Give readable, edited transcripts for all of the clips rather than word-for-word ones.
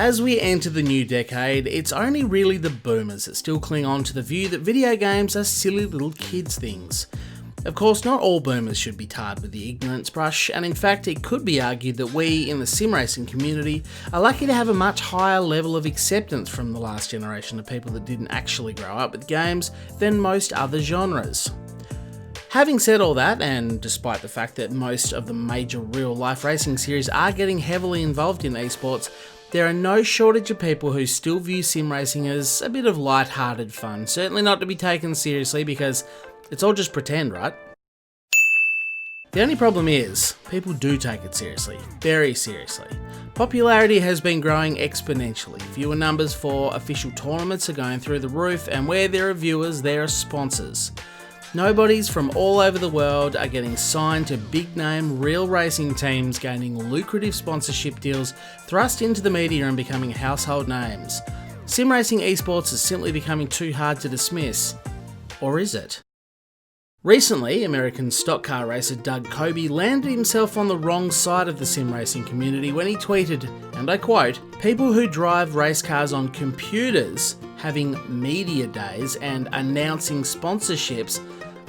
As we enter the new decade, it's only really the boomers that still cling on to the view that video games are silly little kids things. Of course, not all boomers should be tarred with the ignorance brush, and in fact it could be argued that we in the sim racing community are lucky to have a much higher level of acceptance from the last generation of people that didn't actually grow up with games than most other genres. Having said all that, and despite the fact that most of the major real-life racing series are getting heavily involved in esports, there are no shortage of people who still view sim racing as a bit of light-hearted fun, certainly not to be taken seriously because it's all just pretend, right? The only problem is, people do take it seriously, very seriously. Popularity has been growing exponentially. Viewer numbers for official tournaments are going through the roof, and where there are viewers, there are sponsors. Nobodies from all over the world are getting signed to big-name real racing teams, gaining lucrative sponsorship deals, thrust into the media and becoming household names. Sim racing esports is simply becoming too hard to dismiss. Or is it? Recently, American stock car racer Doug Coby landed himself on the wrong side of the sim racing community when he tweeted, and I quote, "People who drive race cars on computers having media days and announcing sponsorships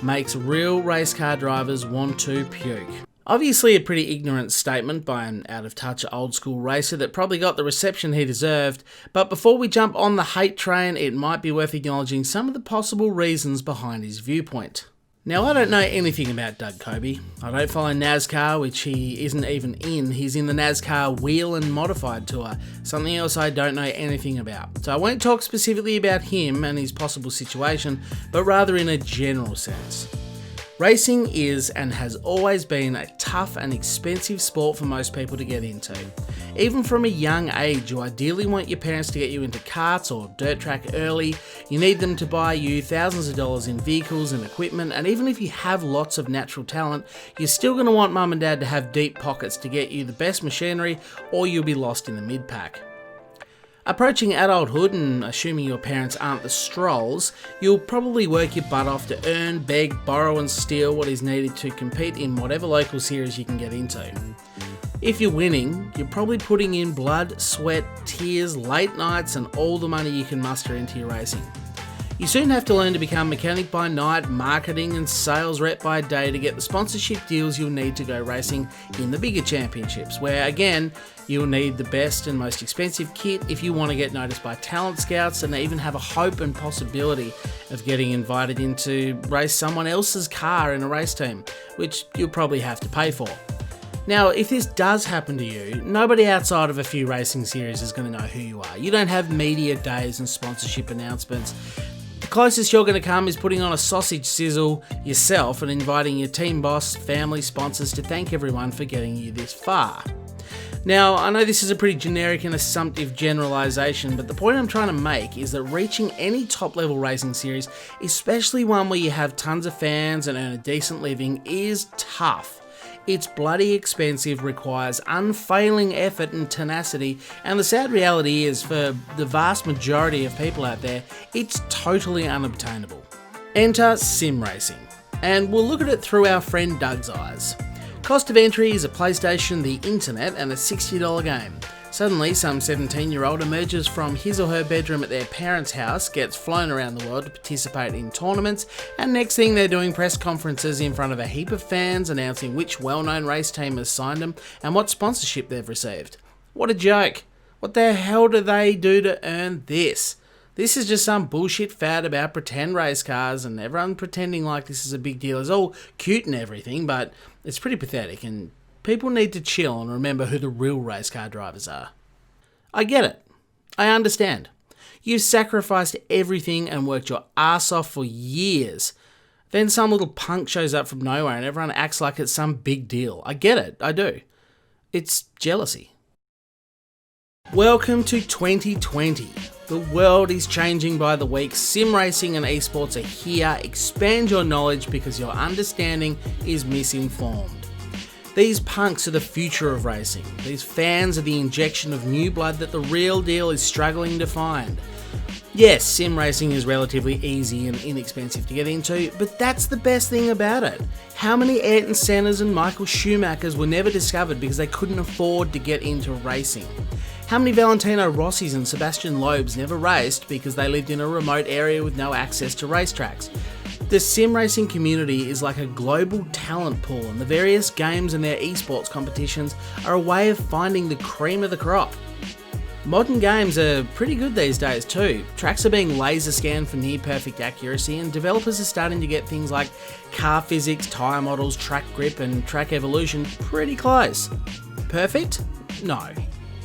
makes real race car drivers want to puke." Obviously a pretty ignorant statement by an out-of-touch old-school racer that probably got the reception he deserved, but before we jump on the hate train, it might be worth acknowledging some of the possible reasons behind his viewpoint. Now, I don't know anything about Doug Coby. I don't follow NASCAR, which he isn't even in. He's in the NASCAR Wheel and Modified Tour, something else I don't know anything about. So I won't talk specifically about him and his possible situation, but rather in a general sense. Racing is and has always been a tough and expensive sport for most people to get into. Even from a young age, you ideally want your parents to get you into karts or dirt track early. You need them to buy you thousands of dollars in vehicles and equipment, and even if you have lots of natural talent, you're still going to want mum and dad to have deep pockets to get you the best machinery, or you'll be lost in the mid-pack. Approaching adulthood and assuming your parents aren't the strolls, you'll probably work your butt off to earn, beg, borrow and steal what is needed to compete in whatever local series you can get into. If you're winning, you're probably putting in blood, sweat, tears, late nights and all the money you can muster into your racing. You soon have to learn to become mechanic by night, marketing and sales rep by day to get the sponsorship deals you'll need to go racing in the bigger championships, where again, you'll need the best and most expensive kit if you want to get noticed by talent scouts and even have a hope and possibility of getting invited in to race someone else's car in a race team, which you'll probably have to pay for. Now, if this does happen to you, nobody outside of a few racing series is going to know who you are. You don't have media days and sponsorship announcements. The closest you're going to come is putting on a sausage sizzle yourself and inviting your team boss, family, sponsors to thank everyone for getting you this far. Now, I know this is a pretty generic and assumptive generalisation, but the point I'm trying to make is that reaching any top-level racing series, especially one where you have tons of fans and earn a decent living, is tough. It's bloody expensive, requires unfailing effort and tenacity, and the sad reality is, for the vast majority of people out there, it's totally unobtainable. Enter sim racing, and we'll look at it through our friend Doug's eyes. Cost of entry is a PlayStation, the internet, and a $60 game. Suddenly, some 17-year-old emerges from his or her bedroom at their parents' house, gets flown around the world to participate in tournaments, and next thing they're doing press conferences in front of a heap of fans announcing which well-known race team has signed them and what sponsorship they've received. What a joke. What the hell do they do to earn this? This is just some bullshit fad about pretend race cars, and everyone pretending like this is a big deal. It's all cute and everything, but it's pretty pathetic, and people need to chill and remember who the real race car drivers are. I get it. I understand. You've sacrificed everything and worked your ass off for years. Then some little punk shows up from nowhere and everyone acts like it's some big deal. I get it. I do. It's jealousy. Welcome to 2020. The world is changing by the week. Sim racing and esports are here. Expand your knowledge because your understanding is misinformed. These punks are the future of racing. These fans are the injection of new blood that the real deal is struggling to find. Yes, sim racing is relatively easy and inexpensive to get into, but that's the best thing about it. How many Ayrton Sennas and Michael Schumachers were never discovered because they couldn't afford to get into racing? How many Valentino Rossis and Sebastian Loebs never raced because they lived in a remote area with no access to racetracks? The sim racing community is like a global talent pool, and the various games and their esports competitions are a way of finding the cream of the crop. Modern games are pretty good these days too. Tracks are being laser scanned for near perfect accuracy, and developers are starting to get things like car physics, tyre models, track grip and track evolution pretty close. Perfect? No.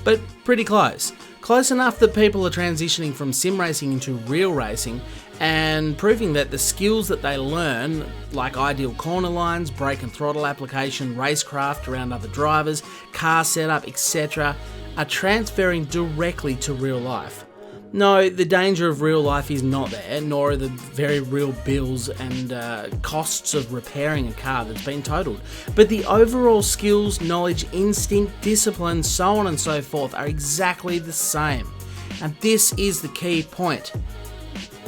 But pretty close. Close enough that people are transitioning from sim racing into real racing and proving that the skills that they learn, like ideal corner lines, brake and throttle application, racecraft around other drivers, car setup, etc., are transferring directly to real life. No, the danger of real life is not there, nor are the very real bills and costs of repairing a car that's been totaled. But the overall skills, knowledge, instinct, discipline, so on and so forth are exactly the same. And this is the key point.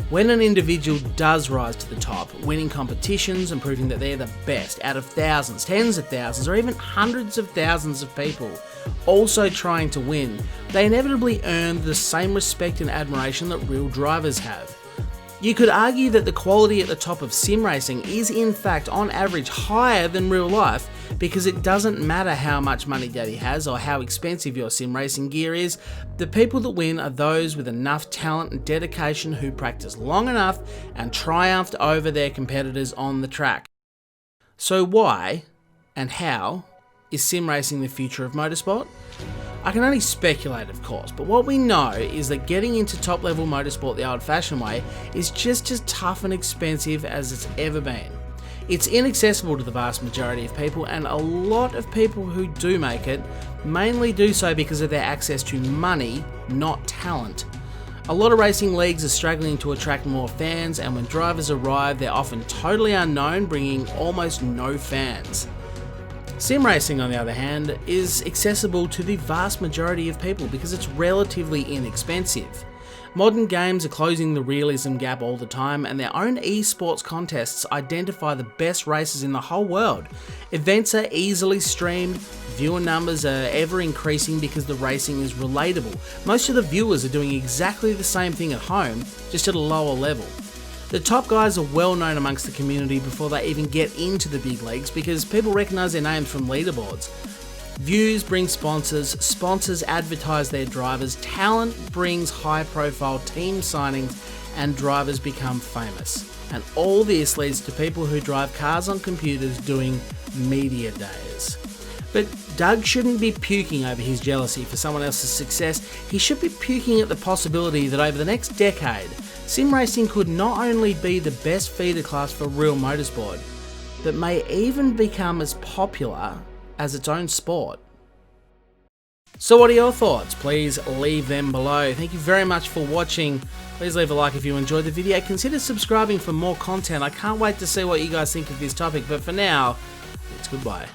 When an individual does rise to the top, winning competitions and proving that they're the best out of thousands, tens of thousands, or even hundreds of thousands of people also trying to win, they inevitably earn the same respect and admiration that real drivers have. You could argue that the quality at the top of sim racing is in fact on average higher than real life, because it doesn't matter how much money daddy has or how expensive your sim racing gear is. The people that win are those with enough talent and dedication who practice long enough and triumphed over their competitors on the track. So why and how is sim racing the future of motorsport? I can only speculate, of course, but what we know is that getting into top level motorsport the old fashioned way is just as tough and expensive as it's ever been. It's inaccessible to the vast majority of people, and a lot of people who do make it mainly do so because of their access to money, not talent. A lot of racing leagues are struggling to attract more fans, and when drivers arrive, they're often totally unknown, bringing almost no fans. Sim racing, on the other hand, is accessible to the vast majority of people because it's relatively inexpensive. Modern games are closing the realism gap all the time, and their own esports contests identify the best racers in the whole world. Events are easily streamed, viewer numbers are ever increasing because the racing is relatable. Most of the viewers are doing exactly the same thing at home, just at a lower level. The top guys are well known amongst the community before they even get into the big leagues because people recognise their names from leaderboards. Views bring sponsors, sponsors advertise their drivers, talent brings high profile team signings, and drivers become famous. And all this leads to people who drive cars on computers doing media days. But Doug shouldn't be puking over his jealousy for someone else's success. He should be puking at the possibility that over the next decade, sim racing could not only be the best feeder class for real motorsport, but may even become as popular as its own sport. So what are your thoughts? Please leave them below. Thank you very much for watching. Please leave a like if you enjoyed the video. Consider subscribing for more content. I can't wait to see what you guys think of this topic, but for now, it's goodbye.